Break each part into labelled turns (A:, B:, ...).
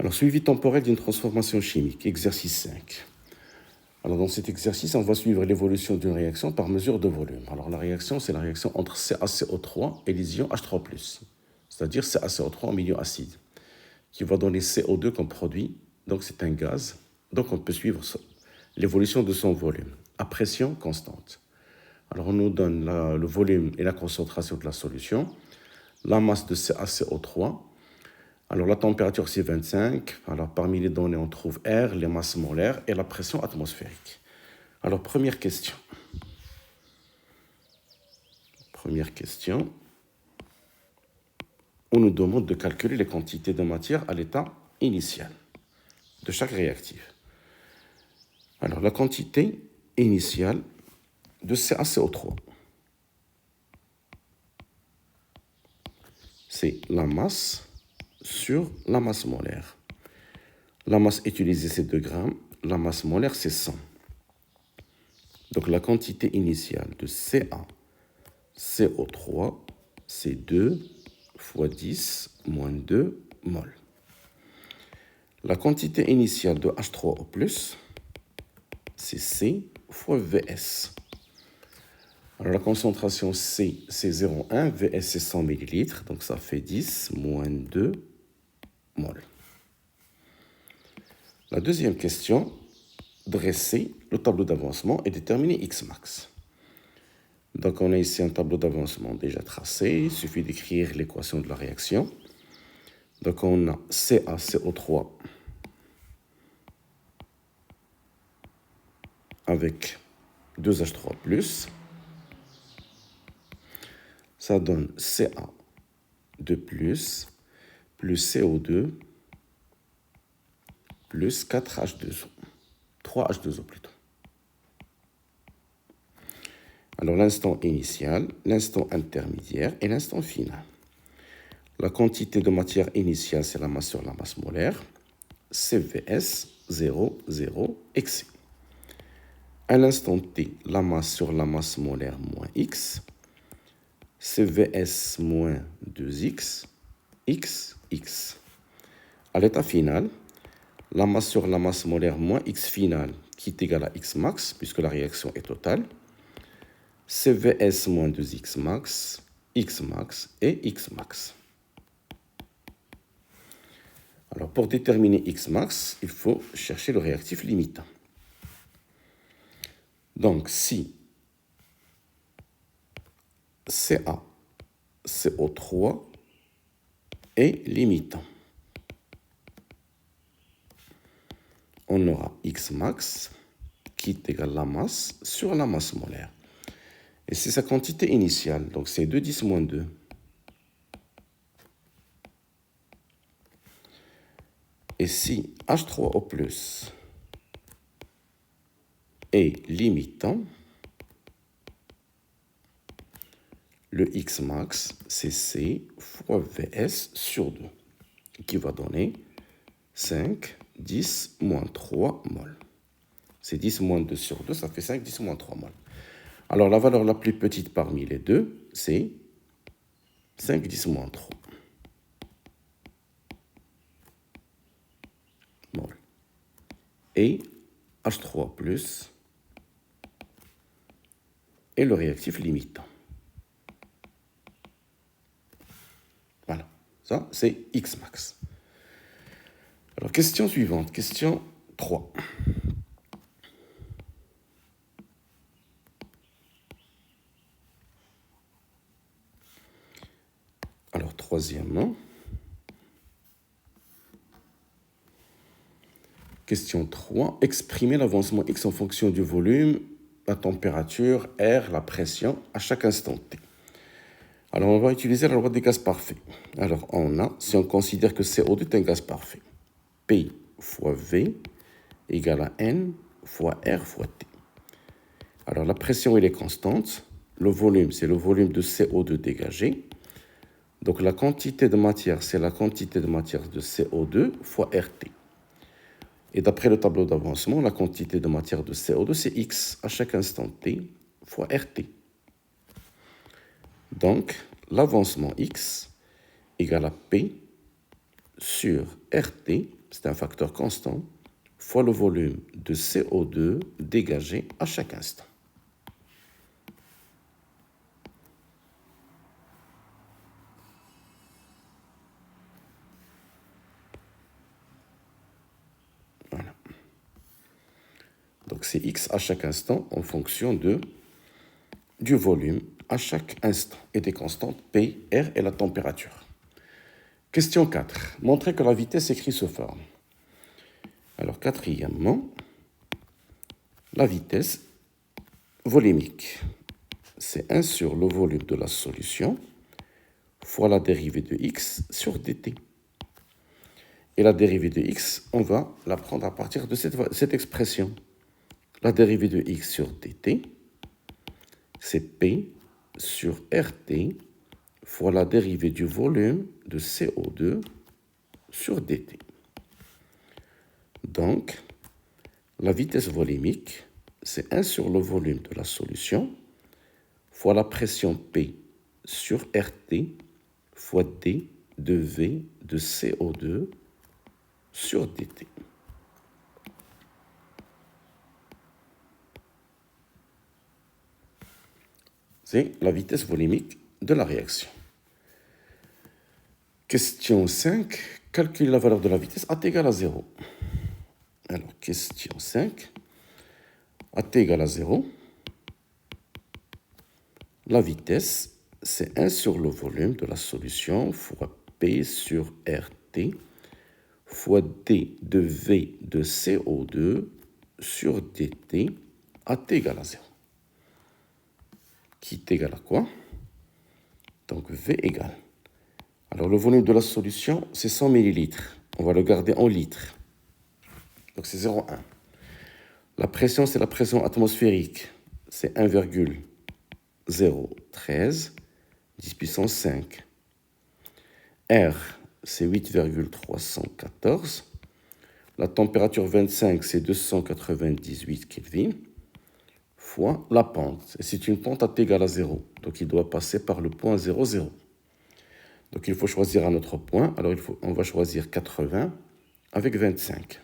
A: Alors, suivi temporel d'une transformation chimique, exercice 5. Alors, dans cet exercice, on va suivre l'évolution d'une réaction par mesure de volume. Alors, la réaction, c'est la réaction entre CaCO3 et les ions H3+, c'est-à-dire CaCO3 en milieu acide, qui va donner CO2 comme produit. Donc, c'est un gaz. Donc, on peut suivre l'évolution de son volume à pression constante. Alors, on nous donne le volume et la concentration de la solution, la masse de CaCO3. Alors, la température, c'est 25. Alors, parmi les données, on trouve R, les masses molaires et la pression atmosphérique. Alors, première question. On nous demande de calculer les quantités de matière à l'état initial de chaque réactif. Alors, la quantité initiale de CaCO3, c'est la masse sur la masse molaire. La masse utilisée, c'est 2 grammes. La masse molaire, c'est 100. Donc, la quantité initiale de CaCO3, c'est 2 fois 10 moins 2 mol. La quantité initiale de H3O+, c'est C fois Vs. Alors, la concentration C, c'est 0,1, Vs, c'est 100 ml, donc ça fait 10 moins 2 mol. La deuxième question, dresser le tableau d'avancement et déterminer Xmax. Donc, on a ici un tableau d'avancement déjà tracé. Il suffit d'écrire l'équation de la réaction. Donc, on a CaCO3 avec 2H3+. Ça donne Ca2+, plus CO2, plus 4H2O. 3H2O plutôt. Alors, l'instant initial, l'instant intermédiaire et l'instant final. La quantité de matière initiale, c'est la masse sur la masse molaire. CVS 0, 0, XC. À l'instant T, la masse sur la masse molaire moins X. CVS moins 2X, X, X. À l'état final, la masse sur la masse molaire moins X final, qui est égal à X max, puisque la réaction est totale. CVS moins 2X max, X max et X max. Alors, pour déterminer X max, il faut chercher le réactif limitant. Donc, si CaCO3 est limitant, on aura X max qui est égal à la masse sur la masse molaire. Et c'est sa quantité initiale, donc c'est 2 10 moins 2. Et si H3O+ est limitant, le X max, c'est C fois Vs sur 2, qui va donner 5, 10, moins 3 mol. C'est 10 moins 2 sur 2, ça fait 5, 10 moins 3 mol. Alors, la valeur la plus petite parmi les deux, c'est 5, 10 moins 3 mol. Et H3+ est le réactif limitant. Voilà, ça c'est X max. Alors, question suivante, question 3. Alors, troisièmement, question 3, exprimer l'avancement X en fonction du volume, la température, R, la pression à chaque instant T. Alors, on va utiliser la loi des gaz parfaits. Alors, si on considère que CO2 est un gaz parfait, P fois V égale à N fois R fois T. Alors, la pression, elle est constante. Le volume, c'est le volume de CO2 dégagé. Donc, la quantité de matière, c'est la quantité de matière de CO2 fois RT. Et d'après le tableau d'avancement, la quantité de matière de CO2, c'est X à chaque instant T fois RT. Donc, l'avancement X égale à P sur RT c'est un facteur constant, fois le volume de CO2 dégagé à chaque instant. Voilà. Donc c'est X à chaque instant en fonction du volume à chaque instant et des constantes P, R et la température. Question 4. Montrez que la vitesse écrite se forme. Alors, quatrièmement, la vitesse volumique, c'est 1 sur le volume de la solution fois la dérivée de x sur dt. Et la dérivée de x, on va la prendre à partir de cette expression. La dérivée de x sur dt, c'est P sur RT fois la dérivée du volume de CO2 sur dt. Donc, la vitesse volumique, c'est 1 sur le volume de la solution fois la pression P sur RT fois D de V de CO2 sur dt. C'est la vitesse volumique de la réaction. Question 5. Calcule la valeur de la vitesse à t égale à 0. Alors, question 5. À t égale à 0, la vitesse, c'est 1 sur le volume de la solution fois P sur RT fois D de V de CO2 sur dt à t égale à 0. Qui est égal à quoi? Donc V égale. Alors le volume de la solution, c'est 100 millilitres. On va le garder en litres. Donc c'est 0,1. La pression, c'est la pression atmosphérique. C'est 1,013 10 puissance 5. R, c'est 8,314. La température 25, c'est 298 Kelvin. Fois la pente. Et c'est une pente à t égale à 0. Donc il doit passer par le point 0, 0. Donc il faut choisir un autre point. Alors on va choisir 80 avec 25.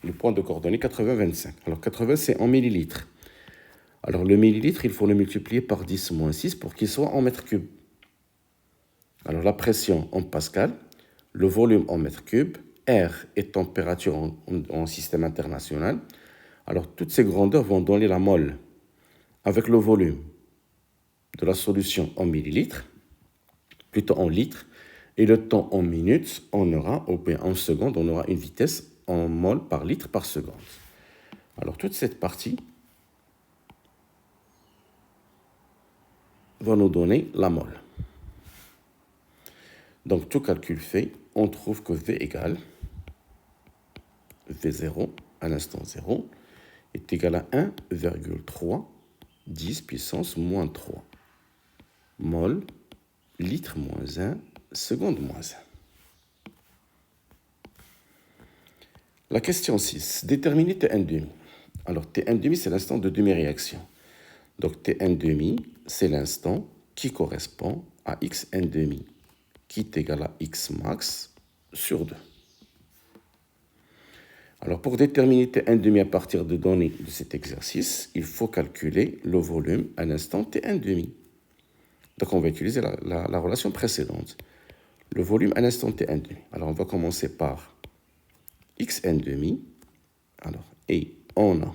A: Le point de coordonnées 80, 25. Alors 80, c'est en millilitres. Alors le millilitre, il faut le multiplier par 10 moins 6 pour qu'il soit en mètres cubes. Alors la pression en pascal, le volume en mètres cubes, R et température en système international. Alors toutes ces grandeurs vont donner la mole avec le volume de la solution en millilitres, plutôt en litres, et le temps en minutes, on aura, ou bien en secondes, on aura une vitesse en mol par litre par seconde. Alors toute cette partie va nous donner la mole. Donc tout calcul fait, on trouve que V égale V0 à l'instant 0 est égal à 1,3 10 puissance moins 3 mol litre moins 1 seconde moins 1. La question 6. Déterminer Tn'. Alors Tn', c'est l'instant de demi-réaction. Donc Tn', c'est l'instant qui correspond à Xn', qui est égal à X max sur 2. Alors pour déterminer Tn' à partir de données de cet exercice, il faut calculer le volume à l'instant Tn'. Donc on va utiliser la relation précédente. Le volume à l'instant Tn'. Alors on va commencer par Xn'. Alors, et on a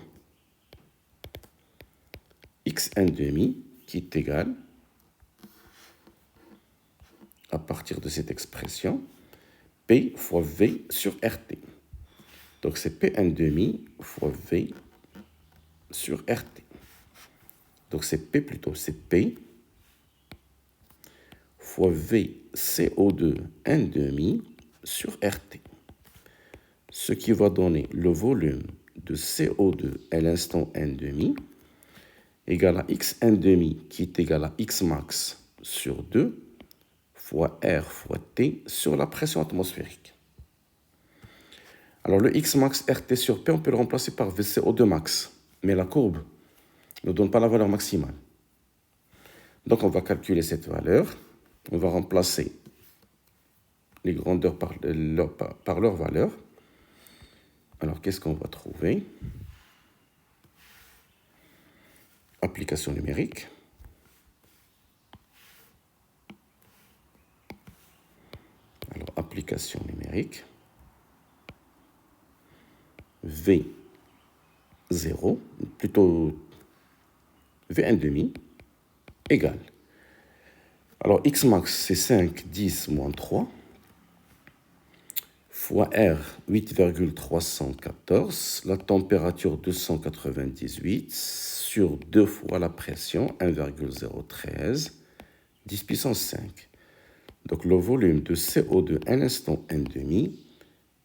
A: Xn' qui est égal, à partir de cette expression, P fois V sur RT. Donc c'est Pn' fois V sur RT. Donc c'est P plutôt, c'est P fois V CO2 N' sur RT. Ce qui va donner le volume de CO2 à l'instant N' égal à Xn' qui est égal à X max sur 2 fois R fois T sur la pression atmosphérique. Alors le X max RT sur P, on peut le remplacer par VCO2 max, mais la courbe ne donne pas la valeur maximale. Donc on va calculer cette valeur, on va remplacer les grandeurs par leur valeur. Alors, qu'est-ce qu'on va trouver? Application numérique. Alors, application numérique. V0, plutôt V1,5 égale. Alors, x max, c'est 5, 10, moins 3, fois R, 8,314, la température 298, sur 2 fois la pression, 1,013, 10 puissance 5. Donc, le volume de CO2 à l'instant n'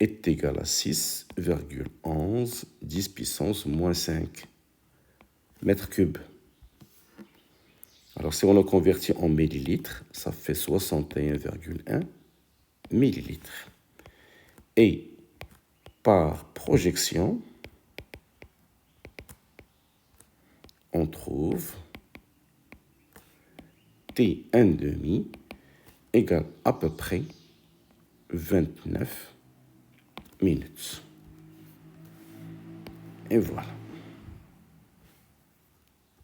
A: est égal à 6,11 10 puissance moins 5 mètres cubes. Alors, si on le convertit en millilitres, ça fait 61,1 millilitres. Et par projection, on trouve T1,5 égale à peu près 29 minutes. Et voilà.